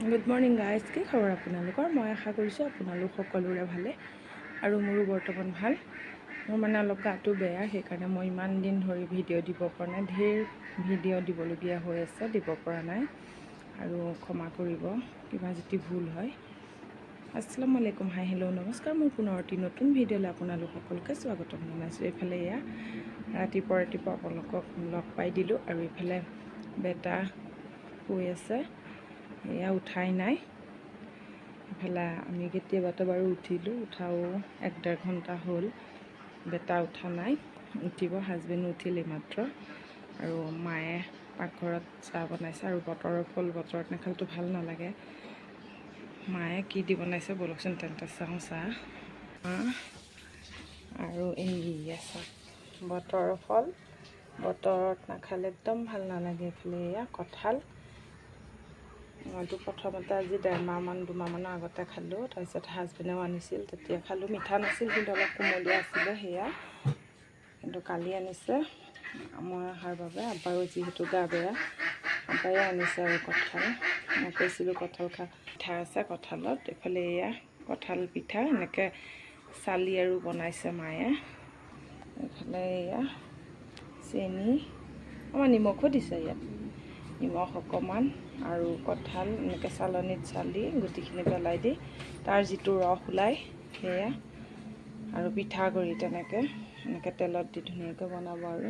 Good morning guys, কি খবৰ আপোনালোকৰ? মই আশা কৰিছোঁ আপোনালোক সকলোৰে ভালে আৰু মোৰো বৰ্তমান ভাল। মোৰ মানে অলপ গাটো বেয়া, সেইকাৰণে মই ইমান দিন ধৰি ভিডিঅ' দিব পৰা নাই। ঢেৰ ভিডিঅ' দিবলগীয়া হৈ আছে, দিব পৰা নাই আৰু ক্ষমা কৰিব কিবা যদি ভুল হয়। আসসালামু আলাইকুম, হাই হেল্ল' নমস্কাৰ। মোৰ পুনৰ এটি নতুন ভিডিঅ'লৈ আপোনালোক সকলোকে স্বাগতম জনাইছোঁ। এইফালে এয়া ৰাতিপুৱা আপোনালোকক লগ পাই দিলোঁ আৰু এইফালে বেটা শুই আছে, এয়া উঠাই নাই। এইফালে আমি কেতিয়াবাতো বাৰু উঠিলোঁ, উঠাও 1-1.5 ঘণ্টা হ'ল, বেটা উঠা নাই। উঠিব, হাজবেণ্ড উঠিল এইমাত্ৰ আৰু মায়ে পাকঘৰত চাহ বনাইছে আৰু বতৰৰ ফল বতৰত নাখালেতো ভাল নালাগে। মায়ে কি দি বনাইছে ব'লকচোন তেন্তে চাওঁ। চাহ আৰু এই চাহ, বতৰৰ ফল বতৰত নাখালে একদম ভাল নালাগে। এইফালে এয়া কঁঠাল, মইতো প্ৰথমতে আজি 2মাহমানৰ আগতে খালোঁ, তাৰপিছত হাজবেণ্ডেও আনিছিল, তেতিয়া খালোঁ। মিঠা নাছিল কিন্তু অলপ কোমলীয়া আছিলে সেয়া, কিন্তু কালি আনিছে মই অহাৰ বাবে। আব্বাৰো যিহেতু গা বেয়া, আব্বায়ে আনিছে আৰু কঁঠাল। মই কৈছিলোঁ কঁঠাল খা, পিঠা আছে কঁঠালত। এইফালে এয়া কঁঠাল পিঠা এনেকৈ চালি আৰু বনাইছে মায়ে। এইফালে এয়া চেনি, আমাৰ নিমখো দিছে ইয়াত, নিমখ অকণমান আৰু কঁঠাল এনেকৈ চালনীত চালি গুটিখিনি পেলাই দি তাৰ যিটো ৰস ওলায় সেয়া আৰু পিঠাগুড়ি এনেকৈ তেলত দি ধুনীয়াকৈ বনাব। আৰু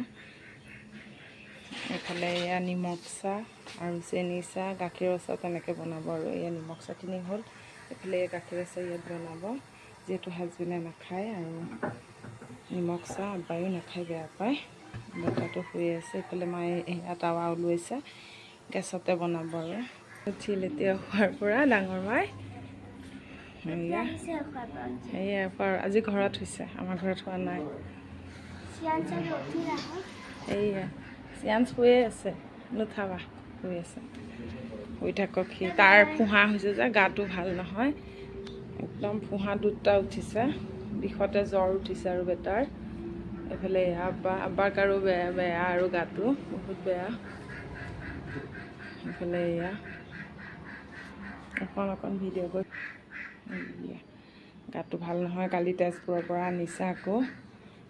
এইফালে এয়া নিমখ চাহ আৰু চেনি চাহ, গাখীৰৰ চাহ তেনেকৈ বনাব। আৰু এয়া নিমখ চাহখিনি হ'ল, এইফালে গাখীৰৰ চাহ ইয়াত বনাব, যিহেতু হাজবেণ্ডে নাখায় আৰু নিমখ চাহ আব্বায়ো নাখায়, বেয়া পায়। বেটাটো শুই আছে। এইফালে মায়ে এয়া টাৱা ওলাইছে, গেছতে বনাব। আৰু উঠিল এতিয়া খোৱাৰ পৰা ডাঙৰ মাই। এয়া আজি ঘৰত হৈছে, আমাৰ ঘৰত হোৱা নাই। এইয়া চিয়ান্স শুয়ে আছে, নুঠাবা, শুই আছে, শুই থাকক। সি তাৰ ফোঁহা হৈছে যে, গাটো ভাল নহয়, একদম ফোঁহা 2টা উঠিছে, বিষতে জ্বৰ উঠিছে আৰু বেটাৰ। এইফালে আব্বাক আৰু বেয়া আৰু গাটো বহুত বেয়া। এইফালে এয়া অকণ ভিডিঅ' কৰি গাটো ভাল নহয়, কালি তেজপুৰৰ পৰা আনিছে আকৌ,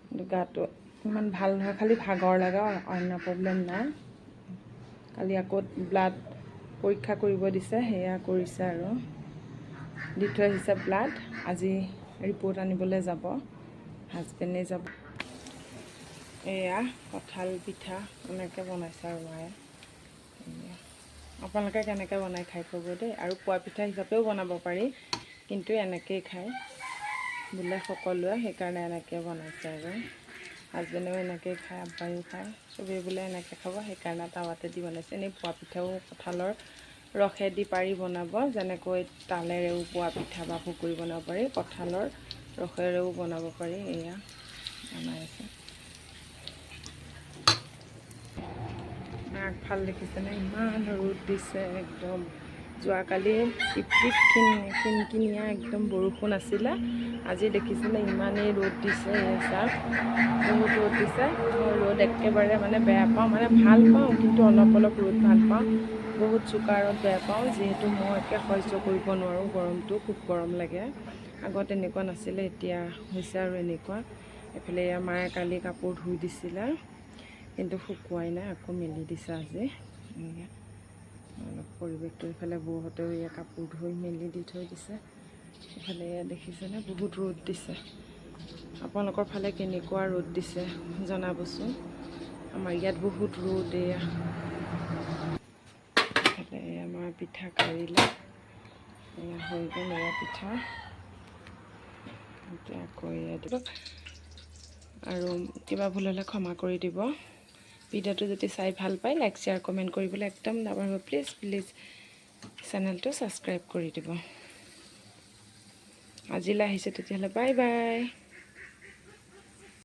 কিন্তু গাটো ইমান ভাল নহয়, খালি ভাগৰ লগা, অন্য প্ৰব্লেম নাই। কালি আকৌ ব্লাড পৰীক্ষা কৰিব দিছে, সেয়া কৰিছে আৰু দি থৈ আহিছে ব্লাড। আজি ৰিপৰ্ট আনিবলৈ যাব, হাজবেণ্ডে যাব। এয়া কঁঠাল পিঠা এনেকৈ বনাইছে আৰু মায়ে। আপোনালোকে কেনেকৈ বনাই খাই ক'ব দেই। আৰু পোৱা পিঠা হিচাপেও বনাব পাৰি, কিন্তু এনেকৈয়ে খায় বোলে সকলোৱে, সেইকাৰণে এনেকৈ বনাইছে। আৰু হাজবেণ্ডেও এনেকৈয়ে খায়, আব্বায়ো খায়, চবেই বোলে এনেকৈ খাব, সেইকাৰণে টাৱাতে দি বনাইছে। এনেই পোৱা পিঠাও কঁঠালৰ ৰসেদি পাৰি বনাব, যেনেকৈ তালেৰেও পোৱা পিঠা বা পকৰি বনাব পাৰি, কঁঠালৰ ৰসেৰেও বনাব পাৰি। এয়া বনাই আছে। আগফাল দেখিছেনে, ইমান ৰ'দ দিছে একদম। যোৱাকালি কিনকিনীয়া একদম বৰষুণ আছিলে, আজি দেখিছিলে ইমানেই ৰ'দ দিছে। চাওক, বহুত ৰ'দ দিছে। মই ৰ'দ একেবাৰে বেয়া পাওঁ, ভাল পাওঁ, কিন্তু অলপ ৰ'দ ভাল পাওঁ। বহুত চোকা ৰ'দ বেয়া পাওঁ, যিহেতু মই একে সহ্য কৰিব নোৱাৰোঁ গৰমটো, খুব গৰম লাগে। আগত এনেকুৱা নাছিলে, এতিয়া হৈছে আৰু এনেকুৱা। এইফালে মায়ে কালি কাপোৰ ধুই দিছিলে, কিন্তু শুকুৱাই নাই, আকৌ মেলি দিছে আজি। অলপ পৰিৱেশটো এইফালে বৌহঁতেও এয়া কাপোৰ ধুই মেলি দি থৈ দিছে। এইফালে এয়া দেখিছেনে, বহুত ৰ'দ দিছে। আপোনালোকৰ ফালে কেনেকুৱা ৰ'দ দিছে জনাবচোন। আমাৰ ইয়াত বহুত ৰ'দ। এয়া এইফালে আমাৰ পিঠা কাৰিলে, এয়া হৈ গ'ল এয়া পিঠা। এতিয়া আকৌ এয়া দিব, আৰু কিবা ভুল হ'লে ক্ষমা কৰি দিব। ভিডিঅ'টো যদি চাই ভাল পায়, লাইক শ্বেয়াৰ কমেণ্ট কৰিবলৈ একদম নাপাহৰিব। প্লিজ চেনেলটো ছাবস্ক্ৰাইব কৰি দিব। আজিলৈ আহিছোঁ তেতিয়াহ'লে, বাই বাই।